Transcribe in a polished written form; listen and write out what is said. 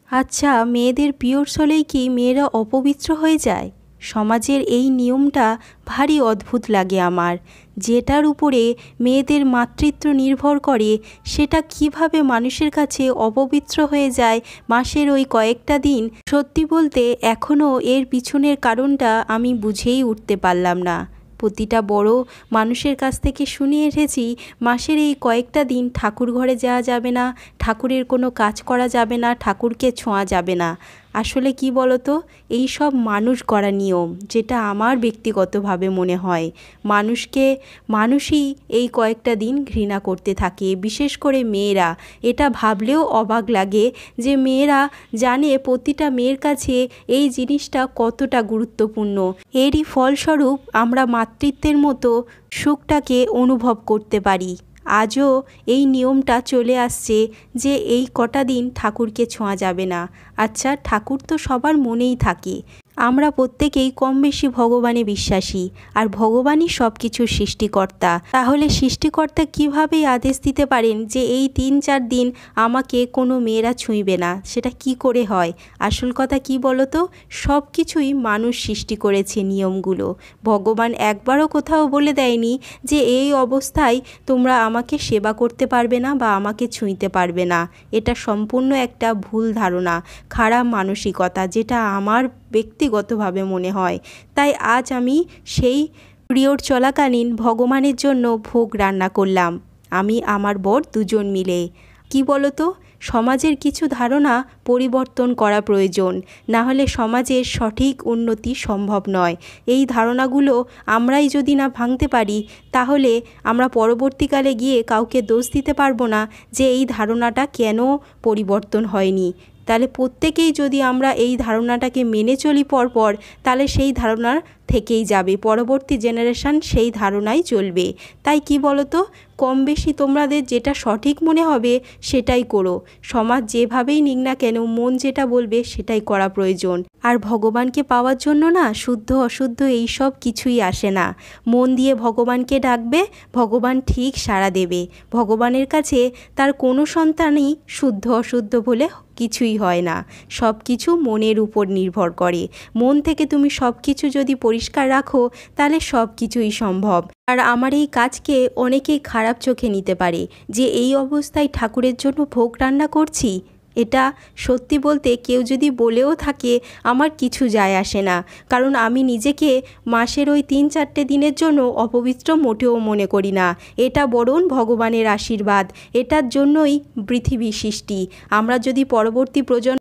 আচ্ছা, মেয়েদের পিরিয়ডস হলেই কি মেয়েরা অপবিত্র হয়ে যায়? সমাজের এই নিয়মটা ভারী অদ্ভুত লাগে আমার। যেটার উপরে মেয়েদের মাতৃত্ব নির্ভর করে, সেটা কিভাবে মানুষের কাছে অপবিত্র হয়ে যায় মাসের ওই কয়েকটা দিন। সত্যি বলতে এখনও এর পিছনের কারণটা আমি বুঝেই উঠতে পারলাম না। প্রতিটা বড় মানুষের কাছ থেকে শুনে এসেছি মাসের এই কয়েকটা দিন ঠাকুর ঘরে যাওয়া যাবে না, ঠাকুরের কোনো কাজ করা যাবে না, ঠাকুরকে ছোঁয়া যাবে না। আসলে কি বলতো, এই সব মানুষ গড়া নিয়ম, যেটা আমার ব্যক্তিগতভাবে মনে হয় মানুষই এই কয়েকটা দিন ঘৃণা করতে থাকে, বিশেষ করে মেয়েরা। এটা ভাবলেও অবাক লাগে যে মেয়েরা জানে প্রতিটা মেয়ের কাছে এই জিনিসটা কতটা গুরুত্বপূর্ণ। এরই ফলস্বরূপ আমরা মাতৃত্বের মতো সুখটাকে অনুভব করতে পারি। আজও এই নিয়মটা চলে আসছে যে এই কটা দিন ঠাকুরকে ছোঁয়া যাবে না। আচ্ছা, ঠাকুর তো সবার মনেই থাকে। আমরা প্রত্যেকেই কম বেশি ভগবানে বিশ্বাসী, আর ভগবানই সব কিছুর সৃষ্টিকর্তা। তাহলে সৃষ্টিকর্তা কীভাবে আদেশ দিতে পারেন যে এই 3-4 দিন আমাকে কোনো মেয়েরা ছুঁইবে না? সেটা কি করে হয়? আসল কথা কি বলো তো, সব কিছুই মানুষ সৃষ্টি করেছে নিয়মগুলো। ভগবান একবারও কোথাও বলে দেয়নি যে এই অবস্থায় তোমরা আমাকে সেবা করতে পারবে না বা আমাকে ছুঁইতে পারবে না। এটা সম্পূর্ণ একটা ভুল ধারণা, খারাপ মানসিকতা, যেটা আমার ব্যক্তিগতভাবে মনে হয়। তাই আজ আমি সেই পিরিয়ড চলাকালীন ভগবানের জন্য ভোগ রান্না করলাম, আমি আমার বর দুজন মিলে। কি বলো তো, সমাজের কিছু ধারণা পরিবর্তন করা প্রয়োজন, না হলে সমাজের সঠিক উন্নতি সম্ভব নয়। এই ধারণাগুলো আমরাই যদি না ভাঙতে পারি, তাহলে আমরা পরবর্তীকালে গিয়ে কাউকে দোষ দিতে পারবো না যে এই ধারণাটা কেন পরিবর্তন হয়নি। তাহলে প্রত্যেকেই যদি আমরা এই ধারণাটাকে মেনে চলি পরপর, তাহলে সেই ধারণা থেকেই যাবে, পরবর্তী জেনারেশন সেই ধারণাই চলবে। তাই কি বলো তো, কম বেশি তোমাদের যেটা সঠিক মনে হবে সেটাই করো। সমাজ যেভাবেই নিক না কেন, মন যেটা বলবে সেটাই করা প্রয়োজন। আর ভগবানকে পাওয়ার জন্য না শুদ্ধ অশুদ্ধ এই সব কিছুই আসে না। মন দিয়ে ভগবানকে ডাকবে, ভগবান ঠিক সাড়া দেবে। ভগবানের কাছে তার কোনো সন্তানই শুদ্ধ অশুদ্ধ বলে কিছুই হয় না। সব কিছু মনের উপর নির্ভর করে। মন থেকে তুমি সব কিছু যদি পরিষ্কার রাখো, তাহলে সব কিছুই সম্ভব। আর আমার এই কাজকে অনেকেই খারাপ চোখে নিতে পারে যে এই অবস্থায় ঠাকুরের জন্য ভোগ রান্না করছি। এটা সত্যি বলতে কেউ যদি বলেও থাকে, আমার কিছু যায় আসে না, কারণ আমি নিজেকে মাসের ওই 3-4টে দিনের জন্য অপবিত্র মোটেও মনে করি না। এটা বরং ভগবানের আশীর্বাদ, এটার জন্যই পৃথিবী সৃষ্টি। আমরা যদি পরবর্তী প্রজন্ম